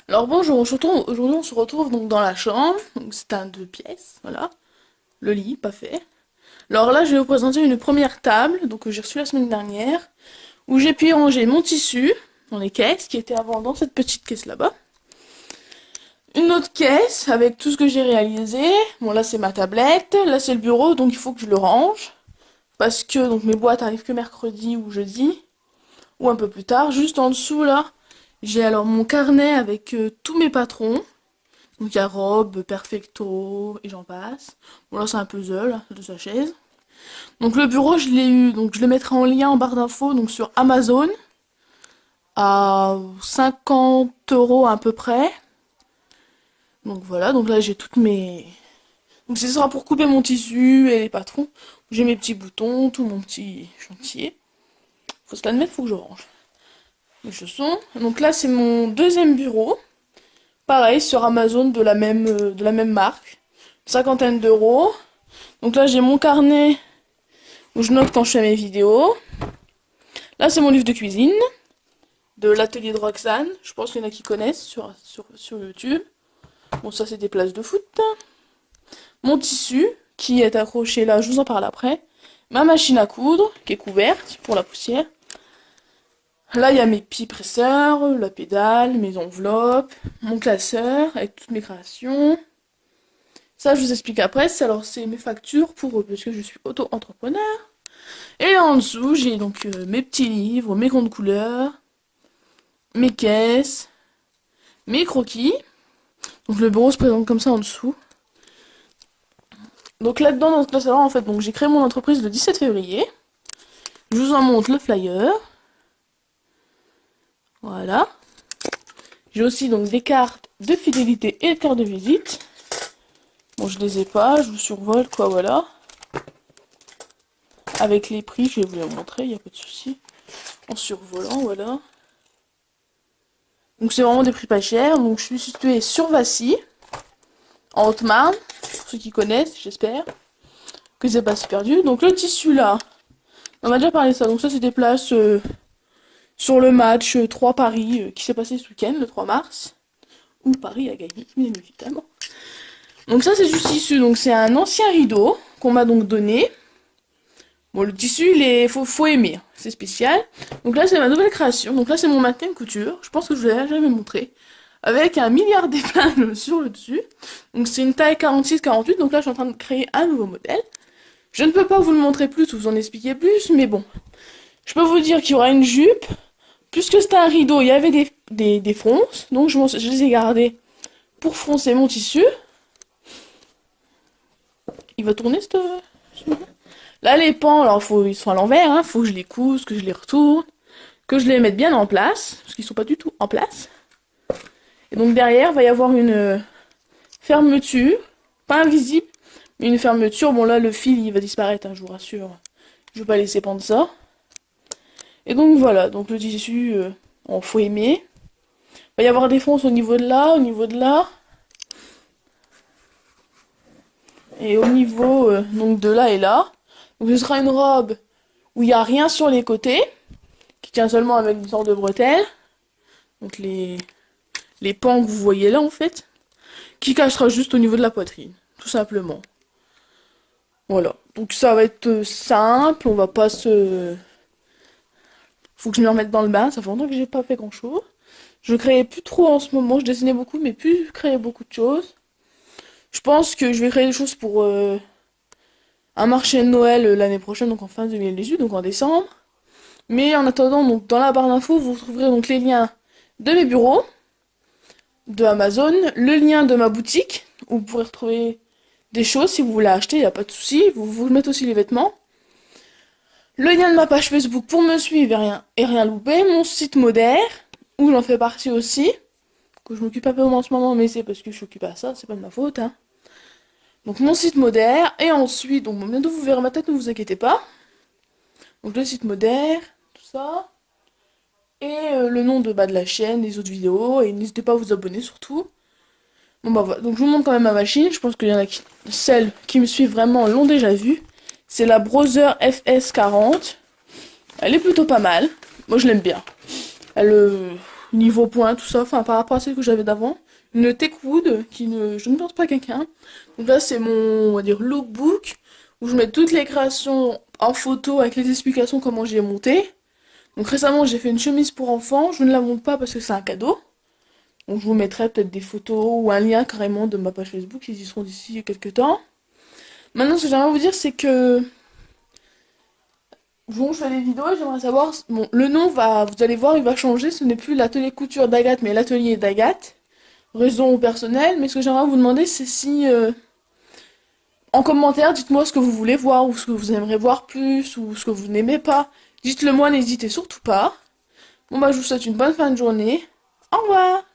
Alors bonjour, aujourd'hui on se retrouve donc dans la chambre, donc c'est un 2 pièces, voilà, le lit, pas fait. Alors là je vais vous présenter une première table, donc que j'ai reçue la semaine dernière, où j'ai pu ranger mon tissu dans les caisses, qui étaient avant dans cette petite caisse là-bas. Une autre caisse avec tout ce que j'ai réalisé, bon là c'est ma tablette, là c'est le bureau, donc il faut que je le range, parce que donc mes boîtes arrivent que mercredi ou jeudi, ou un peu plus tard. Juste en dessous là, j'ai alors mon carnet avec tous mes patrons. Donc il y a Rob, Perfecto et j'en passe. Bon là c'est un puzzle de sa chaise. Donc le bureau je l'ai eu, donc je le mettrai en lien en barre d'infos donc sur Amazon à 50 € à peu près. Donc voilà, donc là j'ai toutes mes... Donc ce sera pour couper mon tissu et les patrons. J'ai mes petits boutons, tout mon petit chantier. Faut se l'admettre, faut que je range. Les chaussons. Donc là c'est mon deuxième bureau. Pareil sur Amazon de la même marque. Cinquantaine d'euros. Donc là j'ai mon carnet où je note quand je fais mes vidéos. Là c'est mon livre de cuisine de l'atelier de Roxane. Je pense qu'il y en a qui connaissent sur YouTube. Bon ça c'est des places de foot. Mon tissu qui est accroché là, je vous en parle après. Ma machine à coudre qui est couverte pour la poussière. Là il y a mes petits presseurs, la pédale, mes enveloppes, mon classeur avec toutes mes créations. Ça, je vous explique après. Alors, c'est mes factures pour parce que je suis auto-entrepreneur. Et là en dessous, j'ai donc mes petits livres, mes comptes couleurs, mes caisses, mes croquis. Donc le bureau se présente comme ça en dessous. Donc là-dedans, dans ce classeur, en fait, donc j'ai créé mon entreprise le 17 février. Je vous en montre le flyer. Voilà. J'ai aussi donc des cartes de fidélité et des cartes de visite. Bon, je les ai pas, je vous survole quoi, voilà. Avec les prix, je vais vous les montrer, il n'y a pas de souci. En survolant, voilà. Donc c'est vraiment des prix pas chers. Donc je suis située sur Vassy, en Haute-Marne, pour ceux qui connaissent, j'espère que c'est pas si perdu. Donc le tissu là, on m'a déjà parlé de ça. Donc ça c'est des places sur le match 3 Paris qui s'est passé ce week-end, le 3 mars. Où Paris a gagné, bien évidemment. Donc ça c'est du tissu, donc c'est un ancien rideau qu'on m'a donc donné. Bon, le tissu, faut aimer, c'est spécial. Donc là, c'est ma nouvelle création. Donc là, c'est mon matin de couture. Je pense que je vous l'ai jamais montré. Avec un milliard d'épingles sur le dessus. Donc c'est une taille 46-48. Donc là, je suis en train de créer un nouveau modèle. Je ne peux pas vous le montrer plus ou vous en expliquer plus, mais bon. Je peux vous dire qu'il y aura une jupe. Puisque c'était un rideau, il y avait des fronces. Donc je les ai gardées pour froncer mon tissu. Il va tourner, Là, les pans, alors ils sont à l'envers, hein, faut que je les couse, que je les retourne, que je les mette bien en place, parce qu'ils sont pas du tout en place. Et donc derrière, il va y avoir une fermeture, pas invisible, mais une fermeture. Bon là, le fil, il va disparaître, hein, je vous rassure. Je vais pas laisser pendre ça. Et donc voilà, donc le tissu, faut aimer. Il va y avoir des fonces au niveau de là, au niveau de là. Et au niveau donc de là et là. Donc ce sera une robe où il n'y a rien sur les côtés, qui tient seulement avec une sorte de bretelle. Donc les pans que vous voyez là en fait, qui cachera juste au niveau de la poitrine, tout simplement. Voilà, donc ça va être simple, on va pas se... Faut que je me remette dans le bain, ça fait longtemps que j'ai pas fait grand chose. Je créais plus trop en ce moment, je dessinais beaucoup, mais plus créer beaucoup de choses. Je pense que je vais créer des choses pour un marché de Noël l'année prochaine, donc en fin 2018, donc en décembre. Mais en attendant, donc dans la barre d'infos, vous retrouverez donc les liens de mes bureaux, de Amazon, le lien de ma boutique, où vous pourrez retrouver des choses si vous voulez acheter, il n'y a pas de souci. Vous mettez aussi les vêtements. Le lien de ma page Facebook pour me suivre et rien louper. Mon site Modère, où j'en fais partie aussi, que je m'occupe un peu en ce moment, mais c'est parce que je suis occupée à ça, c'est pas de ma faute, hein. Donc mon site Modère, et ensuite, donc bientôt vous verrez ma tête, ne vous inquiétez pas. Donc le site Modère, tout ça. Et le nom de la chaîne, les autres vidéos, et n'hésitez pas à vous abonner surtout. Bon bah voilà, donc je vous montre quand même ma machine, je pense qu'il y en a celles qui me suivent vraiment l'ont déjà vue. C'est la Brother FS40. Elle est plutôt pas mal, moi je l'aime bien. Elle, niveau point, tout ça, enfin par rapport à celle que j'avais d'avant. Une Techwood qui ne, je ne pense pas quelqu'un. Donc là c'est mon, on va dire, lookbook où je mets toutes les créations en photo avec les explications comment j'y ai monté. Donc récemment j'ai fait une chemise pour enfants, je ne la monte pas parce que c'est un cadeau. Donc je vous mettrai peut-être des photos ou un lien carrément de ma page Facebook, ils y seront d'ici quelques temps. Maintenant ce que j'aimerais vous dire c'est que bon, je fais des vidéos et j'aimerais savoir, bon, le nom va, vous allez voir, il va changer, ce n'est plus l'atelier couture d'Agathe mais l'atelier d'Agathe. Raison personnelle, mais ce que j'aimerais vous demander c'est si en commentaire, dites-moi ce que vous voulez voir, ou ce que vous aimeriez voir plus, ou ce que vous n'aimez pas. Dites-le moi, n'hésitez surtout pas. Bon bah je vous souhaite une bonne fin de journée. Au revoir!